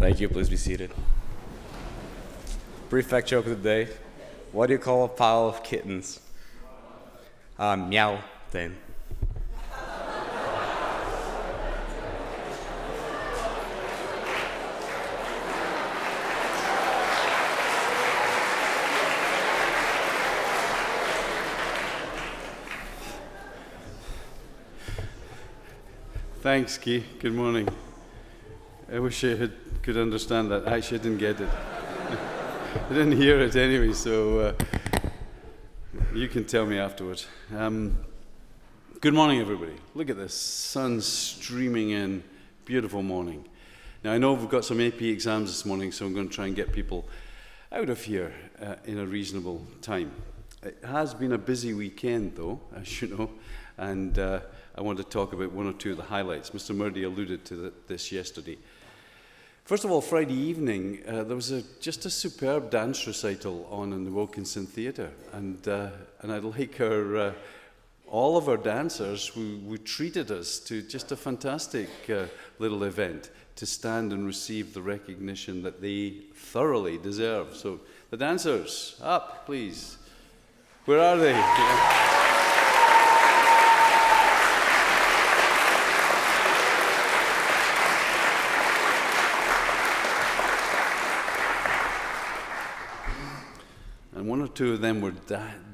Thank you. Please be seated. Brief fact joke of the day. What do you call a pile of kittens? Meow then. Thanks, Guy. Good morning. I wish I could understand that. Actually, I didn't get it. I didn't hear it anyway, so you can tell me afterwards. Good morning, everybody. Look at this. Sun streaming in. Beautiful morning. Now, I know we've got some AP exams this morning, so I'm going to try and get people out of here in a reasonable time. It has been a busy weekend, though, as you know, and I want to talk about one or two of the highlights. Mr. Murdy alluded to this yesterday. First of all, Friday evening, there was just a superb dance recital on in the Wilkinson Theatre, and I'd like all of our dancers who treated us to just a fantastic little event to stand and receive the recognition that they thoroughly deserve. So the dancers, up, please. Where are they? Yeah. And one or two of them were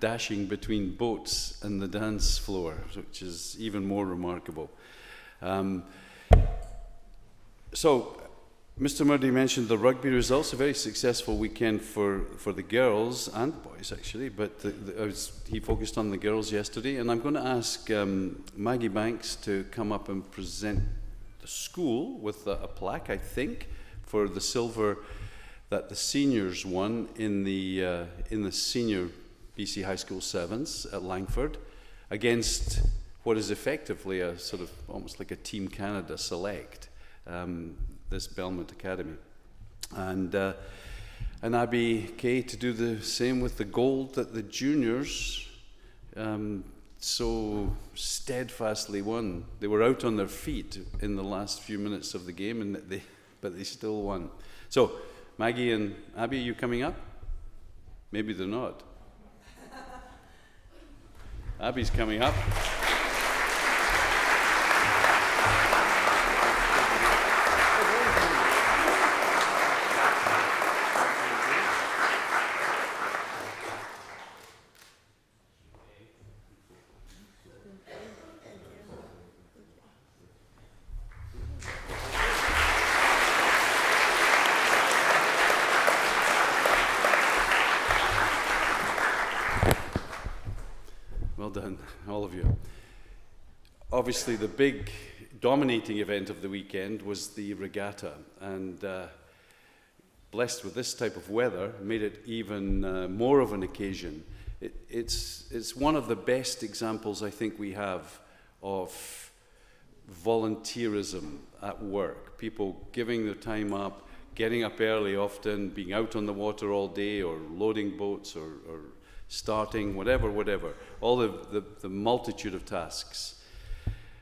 dashing between boats and the dance floor, which is even more remarkable. So, Mr. Murdy mentioned the rugby results, a very successful weekend for the girls and boys, actually, but he focused on the girls yesterday. And I'm going to ask Maggie Banks to come up and present the school with a plaque, I think, for the silver that the seniors won in the senior BC High School Sevens at Langford against what is effectively a sort of almost like a Team Canada select, this Belmont Academy. And Abby Kay to do the same with the gold that the juniors so steadfastly won. They were out on their feet in the last few minutes of the game, but they still won. So, Maggie and Abby, are you coming up? Maybe they're not. Abby's coming up. Well done, all of you. Obviously, the big dominating event of the weekend was the regatta, and blessed with this type of weather, made it even more of an occasion. It's one of the best examples I think we have of volunteerism at work. People giving their time up, getting up early often, being out on the water all day, or loading boats, or starting, whatever, all the multitude of tasks.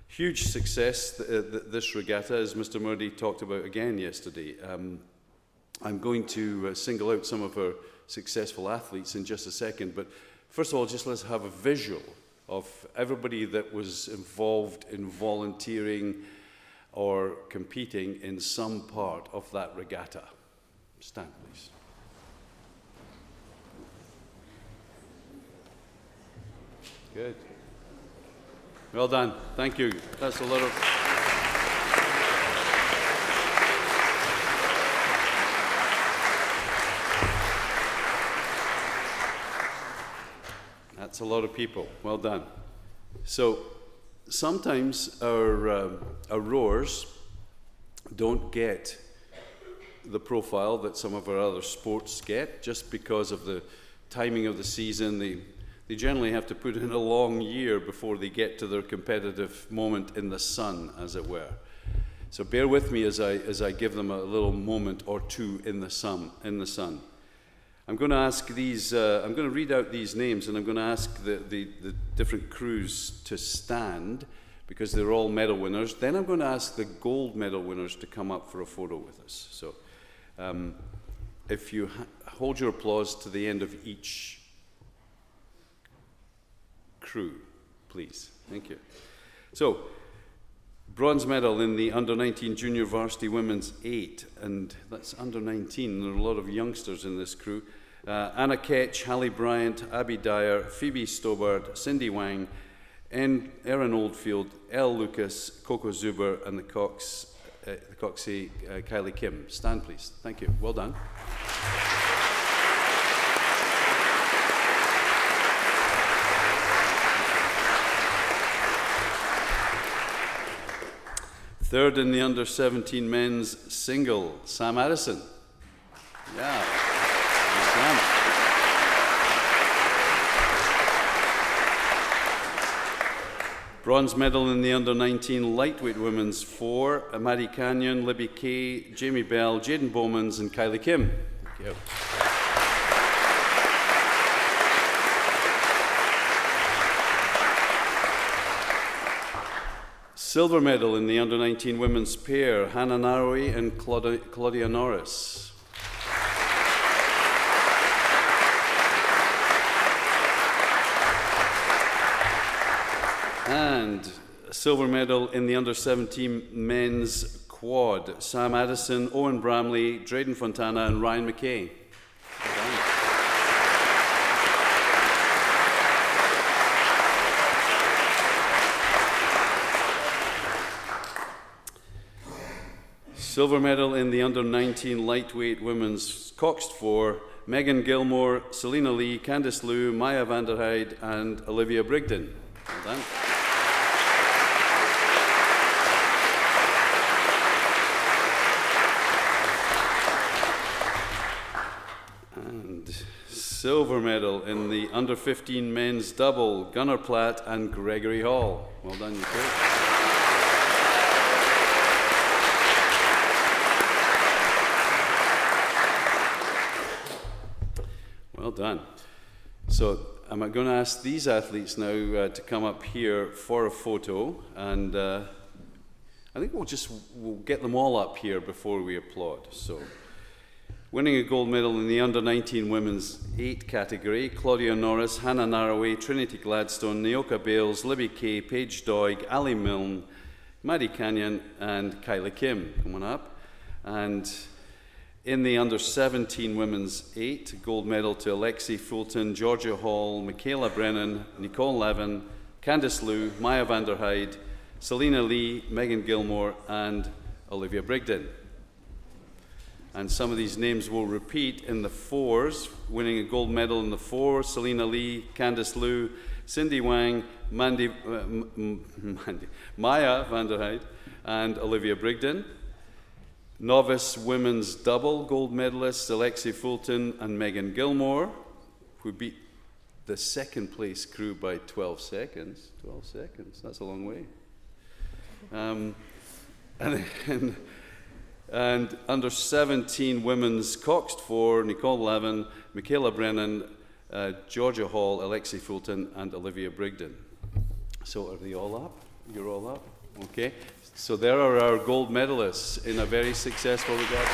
Huge success, this regatta, as Mr. Murdy talked about again yesterday. I'm going to single out some of our successful athletes in just a second, but first of all, just let's have a visual of everybody that was involved in volunteering or competing in some part of that regatta. Stand, please. Good. Well done. Thank you. That's a lot of... That's a lot of people. Well done. So sometimes our rowers don't get the profile that some of our other sports get just because of the timing of the season. They generally have to put in a long year before they get to their competitive moment in the sun, as it were. So bear with me as I give them a little moment or two in the sun. I'm going to ask these. I'm going to read out these names, and I'm going to ask the different crews to stand because they're all medal winners. Then I'm going to ask the gold medal winners to come up for a photo with us. So If you hold your applause to the end of each crew, please. Thank you. So, bronze medal in the under-19 junior varsity women's 8, and that's under-19. There are a lot of youngsters in this crew. Anna Ketch, Hallie Bryant, Abby Dyer, Phoebe Stobart, Cindy Wang, Erin Oldfield, Elle Lucas, Coco Zuber, and the Coxie Kylie Kim. Stand, please. Thank you. Well done. Third in the under-17 men's single, Sam Addison. Yeah. Sam. Bronze medal in the under-19 lightweight women's 4, Maddie Canyon, Libby Kay, Jamie Bell, Jaden Bowmans, and Kylie Kim. Thank you. Silver medal in the under-19 women's pair, Hannah Narrowe and Claudia Norris. And silver medal in the under-17 men's quad, Sam Addison, Owen Bramley, Drayden Fontana, and Ryan McKay. Silver medal in the under-19 lightweight women's coxed 4, Megan Gilmore, Selena Lee, Candice Liu, Maya Vanderheide, and Olivia Brigden. Well done. And silver medal in the under-15 men's double, Gunnar Platt and Gregory Hall. Well done, you two. Well done. So I'm going to ask these athletes now to come up here for a photo, and I think we'll get them all up here before we applaud. So, winning a gold medal in the under-19 women's 8 category, Claudia Norris, Hannah Narrowe, Trinity Gladstone, Naoka Bales, Libby Kay, Paige Doig, Ali Milne, Maddie Canyon, and Kylie Kim. Come on up. And in the under-17 women's 8, gold medal to Alexi Fulton, Georgia Hall, Michaela Brennan, Nicole Levin, Candice Liu, Maya Vanderheide, Selena Lee, Megan Gilmore, and Olivia Brigden. And some of these names will repeat in the 4s, winning a gold medal in the 4, Selena Lee, Candice Liu, Cindy Wang, Maya Vanderheide, and Olivia Brigden. Novice women's double gold medalists Alexi Fulton and Megan Gilmore, who beat the second place crew by 12 seconds. 12 seconds, that's a long way. And under 17 women's coxed 4, Nicole Levin, Michaela Brennan, Georgia Hall, Alexi Fulton, and Olivia Brigden. So are they all up? You're all up? Okay. So there are our gold medalists in a very successful regatta.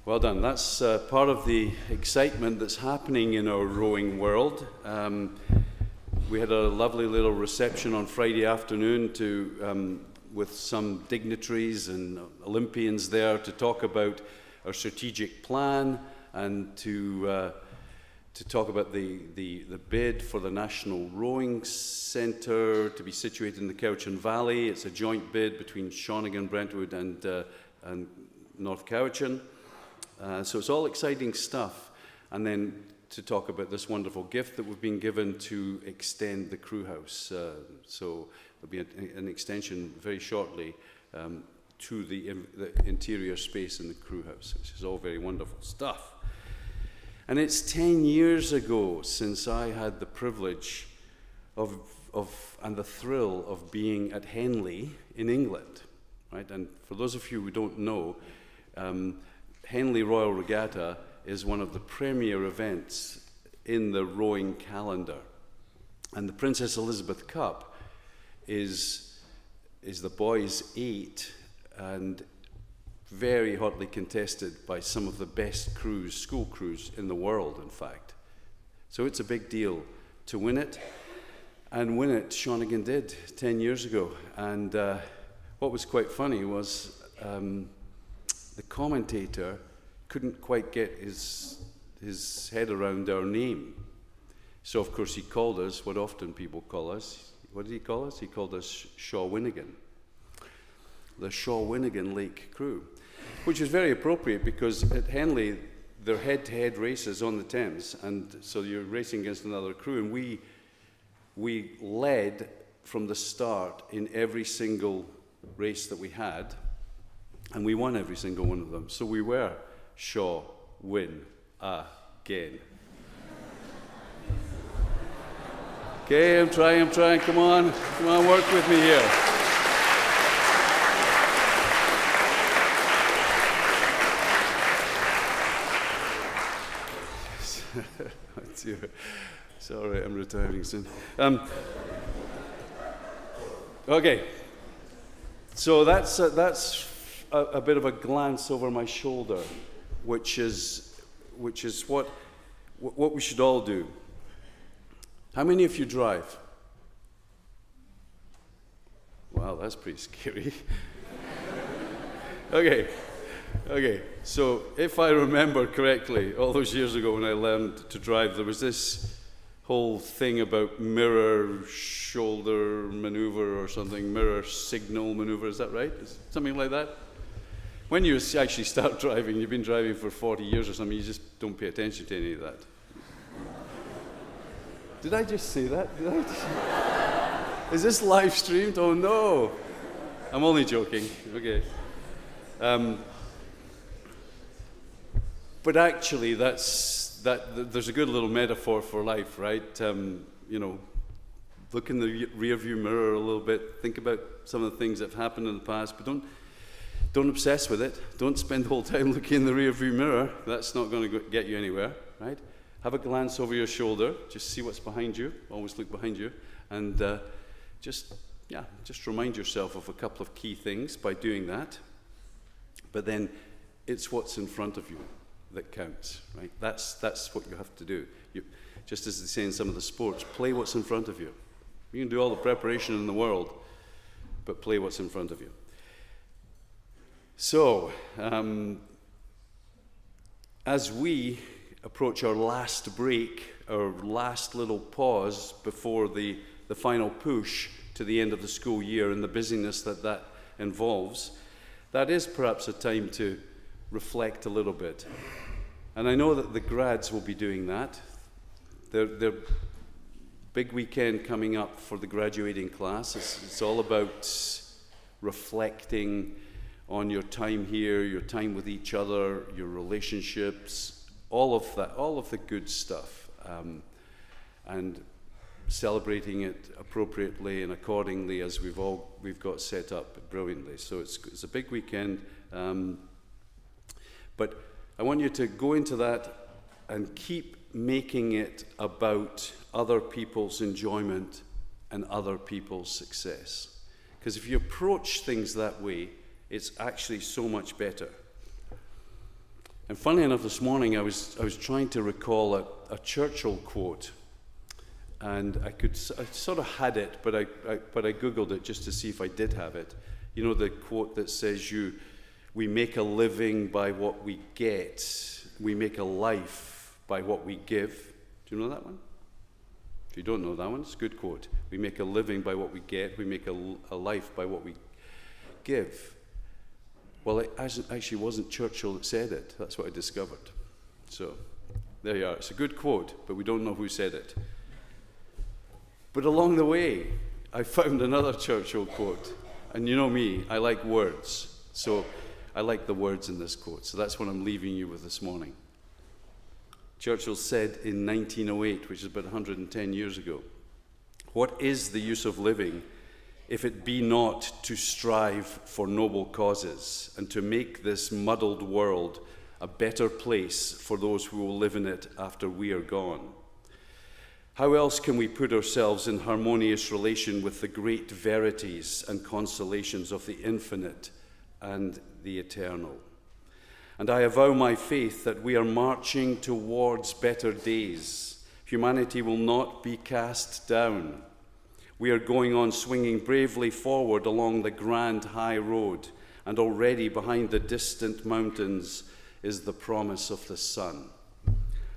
Well done. That's part of the excitement that's happening in our rowing world. We had a lovely little reception on Friday afternoon with some dignitaries and Olympians there to talk about our strategic plan and to talk about the bid for the National Rowing Centre to be situated in the Cowichan Valley. It's a joint bid between Shawnigan, Brentwood, and North Cowichan. So it's all exciting stuff. And then to talk about this wonderful gift that we've been given to extend the crew house. So there'll be an extension very shortly to the interior space in the crew house, which is all very wonderful stuff. And it's 10 years ago since I had the privilege of and the thrill of being at Henley in England, right? And for those of you who don't know, Henley Royal Regatta is one of the premier events in the rowing calendar. And the Princess Elizabeth Cup is the boys' 8 and very hotly contested by some of the best crews, school crews in the world, in fact. So it's a big deal to win it. And win it, Shawnigan did 10 years ago. And what was quite funny was the commentator couldn't quite get his head around our name. So, of course, he called us what often people call us. What did he call us? He called us Shawinigan, the Shawinigan Lake crew, which was very appropriate because at Henley, they're head-to-head races on the Thames, and so you're racing against another crew, and we led from the start in every single race that we had, and we won every single one of them. So we were Shaw win again. Okay, I'm trying. Come on, work with me here. Sorry, I'm retiring soon. Okay, so that's a bit of a glance over my shoulder, which is what we should all do. How many of you drive? Wow, that's pretty scary. Okay, so if I remember correctly, all those years ago when I learned to drive, there was this whole thing about mirror shoulder maneuver or something, mirror signal maneuver, is that right? Is something like that? When you actually start driving, you've been driving for 40 years or something, you just don't pay attention to any of that. Did I just say that? Is this live streamed? Oh no! I'm only joking. Okay. But actually, there's a good little metaphor for life, right? Look in the rearview mirror a little bit. Think about some of the things that have happened in the past, but don't obsess with it. Don't spend the whole time looking in the rearview mirror. That's not going to get you anywhere, right? Have a glance over your shoulder. Just see what's behind you. Always look behind you, and just remind yourself of a couple of key things by doing that. But then, it's what's in front of you that counts, right? That's what you have to do. Just as they say in some of the sports, play what's in front of you. You can do all the preparation in the world, but play what's in front of you. So, as we approach our last break, our last little pause before the final push to the end of the school year and the busyness that involves, that is perhaps a time to reflect a little bit. And I know that the grads will be doing that. Their big weekend coming up for the graduating class. It's all about reflecting on your time here, your time with each other, your relationships, all of that, all of the good stuff, and celebrating it appropriately and accordingly as we've got set up brilliantly. So it's a big weekend, but I want you to go into that and keep making it about other people's enjoyment and other people's success. Because if you approach things that way, it's actually so much better. And funny enough, this morning I was trying to recall a Churchill quote, and I sort of had it, but I Googled it just to see if I did have it. You know the quote that says we make a living by what we get, we make a life by what we give. Do you know that one? If you don't know that one, it's a good quote. We make a living by what we get, we make a life by what we give. Well, it actually wasn't Churchill that said it. That's what I discovered. So, there you are. It's a good quote, but we don't know who said it. But along the way, I found another Churchill quote. And you know me, I like words. So, I like the words in this quote. So that's what I'm leaving you with this morning. Churchill said in 1908, which is about 110 years ago, "What is the use of living if it be not to strive for noble causes and to make this muddled world a better place for those who will live in it after we are gone? How else can we put ourselves in harmonious relation with the great verities and consolations of the infinite and the eternal? And I avow my faith that we are marching towards better days. Humanity will not be cast down. We are going on swinging bravely forward along the grand high road, and already behind the distant mountains is the promise of the sun."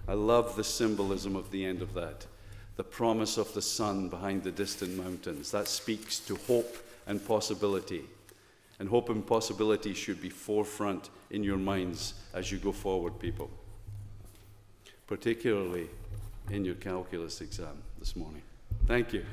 I love the symbolism of the end of that. The promise of the sun behind the distant mountains. That speaks to hope and possibility. And hope and possibility should be forefront in your minds as you go forward, people. Particularly in your calculus exam this morning. Thank you.